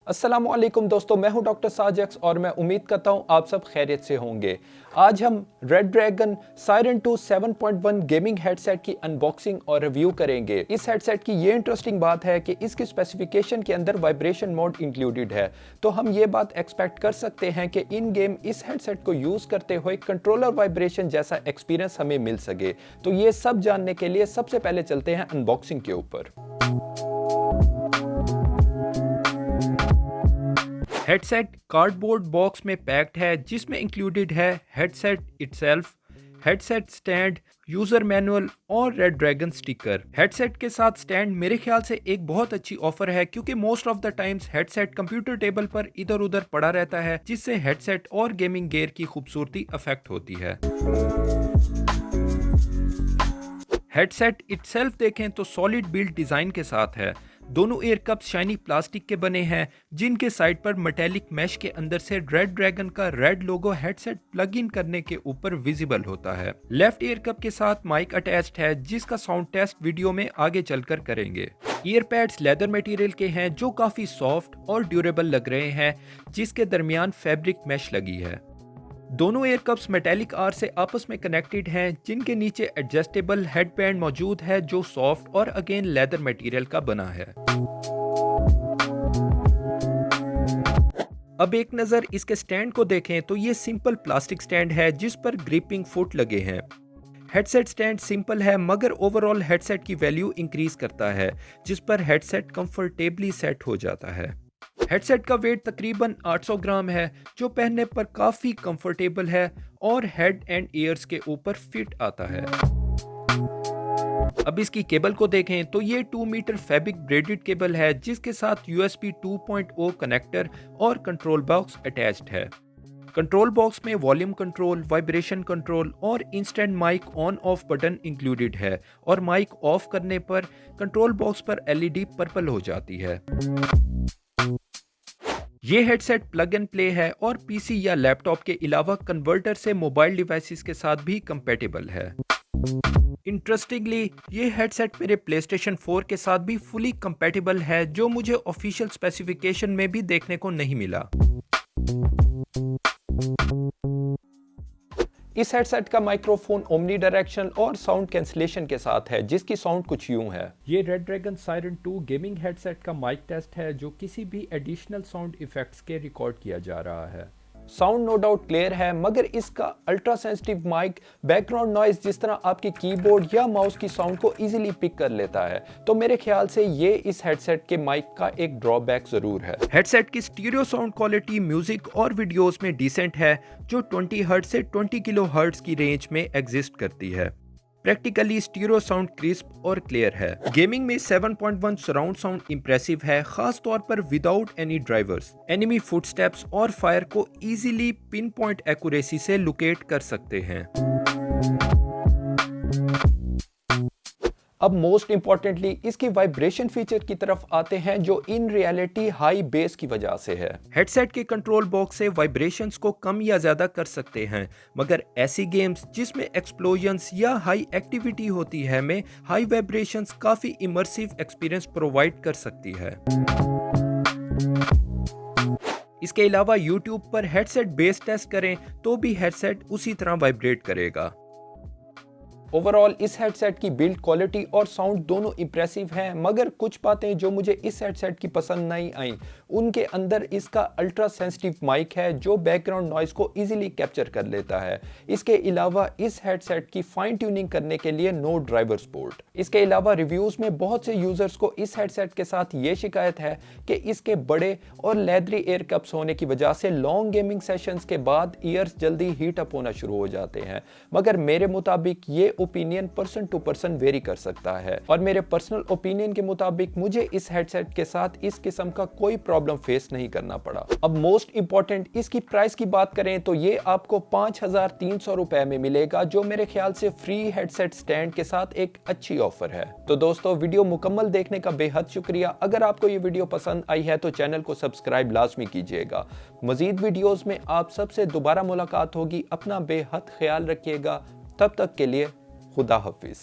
अस्सलामुअलैकुम दोस्तों, मैं हूं डॉक्टर साजक्स और मैं उम्मीद करता हूं आप सब खैरियत से होंगे। आज हम red dragon siren 2 7.1 gaming headset की अनबॉक्सिंग और रिव्यू करेंगे। इस हेडसेट की ये इंटरेस्टिंग बात है कि इसकी स्पेसिफिकेशन के अंदर वाइब्रेशन मोड इंक्लूडेड है, तो हम ये बात एक्सपेक्ट कर सकते हैं कि इन गेम इस हेडसेट को यूज करते हुए कंट्रोलर वाइब्रेशन जैसा एक्सपीरियंस हमें मिल सके। तो ये सब जानने के लिए सबसे पहले चलते हैं अनबॉक्सिंग के ऊपर। हेडसेट कार्डबोर्ड बॉक्स में पैक्ड है, जिसमें इंक्लूडेड है headset itself, headset stand, user manual और रेड ड्रैगन स्टिकर। हेडसेट के साथ स्टैंड मेरे ख्याल से एक बहुत अच्छी ऑफर है, क्योंकि most of the times headset computer table पर इधर उधर पड़ा रहता है, जिससे हेडसेट और गेमिंग गियर की खूबसूरती अफेक्ट होती है। हेडसेट इटसेल्फ देखें तो सॉलिड बिल्ड डिजाइन के साथ है। दोनों एयर कप्स शाइनी प्लास्टिक के बने हैं, जिनके साइड पर मेटेलिक मैश के अंदर से रेड ड्रैगन का red logo headset plug in करने के ऊपर विजिबल होता है। लेफ्ट एयर कप के साथ माइक अटैच्ड है, जिसका साउंड टेस्ट वीडियो में आगे चलकर करेंगे। ईयर पैड्स लेदर मटेरियल के हैं, जो काफी सॉफ्ट और ड्यूरेबल लग रहे हैं, जिसके दरमियान फैब्रिक मैश लगी है। दोनों एयर कप्स मेटेलिक आर से आपस में कनेक्टेड हैं, जिनके नीचे एडजस्टेबल हेडबैंड मौजूद है, जो सॉफ्ट और अगेन लेदर मटेरियल का बना है। अब एक नज़र इसके स्टैंड को देखें तो ये सिंपल प्लास्टिक स्टैंड है, जिस पर ग्रिपिंग फुट लगे हैं। हेडसेट स्टैंड सिंपल है, मगर ओवरऑल हेडसेट की वैल्यू इंक्रीज करता है, जिस पर हेडसेट कंफर्टेबली सेट हो जाता है। हेडसेट का वेट तकरीबन 800 ग्राम है, जो पहनने पर काफी कंफर्टेबल है और हेड एंड ईयर्स के ऊपर फिट आता है। अब इसकी केबल को देखें तो ये 2 मीटर फैब्रिक ब्रेडेड केबल है, जिसके साथ USB 2.0 कनेक्टर और कंट्रोल बॉक्स अटैच्ड है। कंट्रोल बॉक्स में वॉल्यूम कंट्रोल, वाइब्रेशन कंट्रोल और instant mic on off button included है, और माइक ऑफ करने पर कंट्रोल बॉक्स पर LED पर्पल हो जाती है। ये हेडसेट प्लग एंड प्ले है और PC या लैपटॉप के अलावा कन्वर्टर से मोबाइल डिवाइसेस के साथ भी कंपैटिबल है। इंटरेस्टिंगली, ये हेडसेट मेरे PlayStation 4 के साथ भी फुली कंपैटिबल है, जो मुझे ऑफिशियल स्पेसिफिकेशन में भी देखने को नहीं मिला। इस हेडसेट का माइक्रोफोन ओमनी डायरेक्शनल और साउंड कैंसलेशन के साथ है, जिसकी साउंड कुछ यूं है। ये red dragon siren 2 gaming headset का माइक टेस्ट है, जो किसी भी एडिशनल साउंड इफेक्ट्स के रिकॉर्ड किया जा रहा है। साउंड नो डाउट क्लियर है, मगर इसका ultra sensitive mic background noise जिस तरह आपके कीबोर्ड या माउस की साउंड को इजीली पिक कर लेता है, तो मेरे ख्याल से ये इस हेडसेट के माइक का एक ड्रॉबैक जरूर है। हेडसेट की स्टीरियो साउंड क्वालिटी म्यूजिक और वीडियोस में डिसेंट है, जो 20 हर्ट्ज से 20 किलो हर्ट्ज की रेंज में एग्जिस्ट करती है। प्रैक्टिकली स्टीरियो साउंड क्रिस्प और क्लियर है। गेमिंग में 7.1 सराउंड साउंड इंप्रेसिव है, खास तौर पर without any drivers. Enemy footsteps और फायर को इजीली पिन पॉइंट एक्यूरेसी से लोकेट कर सकते हैं। अब मोस्ट इंपॉर्टेंटली इसकी वाइब्रेशन फीचर की तरफ आते हैं, जो इन रियलिटी हाई बेस की वजह से है। हेडसेट के कंट्रोल बॉक्स से वाइब्रेशंस को कम या ज्यादा कर सकते हैं, मगर ऐसी गेम्स जिसमें एक्सप्लोजन्स या हाई एक्टिविटी होती है में हाई वाइब्रेशंस काफी इमर्सिव एक्सपीरियंस प्रोवाइड कर सकती है। इसके अलावा YouTube पर हेडसेट बेस टेस्ट करें तो भी हेडसेट उसी तरह वाइब्रेट करेगा। ओवरऑल इस हेडसेट की बिल्ड क्वालिटी और साउंड दोनों इंप्रेसिव हैं, मगर कुछ बातें जो मुझे इस हेडसेट की पसंद नहीं आई, उनके अंदर इसका अल्ट्रा सेंसिटिव माइक है, जो बैकग्राउंड नॉइज को इजीली कैप्चर कर लेता है। इसके अलावा इस हेडसेट की फाइन ट्यूनिंग करने के लिए नो ड्राइवर सपोर्ट। इसके अलावा रिव्यूज में बहुत से यूजर्स को इस हेडसेट के साथ ये शिकायत है कि इसके बड़े और लेदरी एयर कप्स होने की वजह से लॉन्ग गेमिंग सेशंस के बाद ईयर्स जल्दी हीट अप होना शुरू हो जाते हैं, मगर मेरे मुताबिक ये opinion person to person vary कर सकता है, और मेरे पर्सनल ओपिनियन के मुताबिक मुझे इस हेडसेट के साथ इस किस्म का कोई प्रॉब्लम फेस नहीं करना पड़ा। अब मोस्ट इंपॉर्टेंट इसकी प्राइस की बात करें तो ये आपको 5300 रुपए में मिलेगा, जो मेरे ख्याल से फ्री हेडसेट स्टैंड के साथ एक अच्छी ऑफर है। तो दोस्तों, वीडियो मुकम्मल देखने का बेहद शुक्रिया। अगर आपको ये वीडियो पसंद आई है तो चैनल को सब्सक्राइब लाजमी कीजिएगा। मजीद वीडियोस में आप सबसे दोबारा मुलाकात होगी। अपना बेहद ख्याल रखिएगा। तब तक के लिए खुदा हाफिज।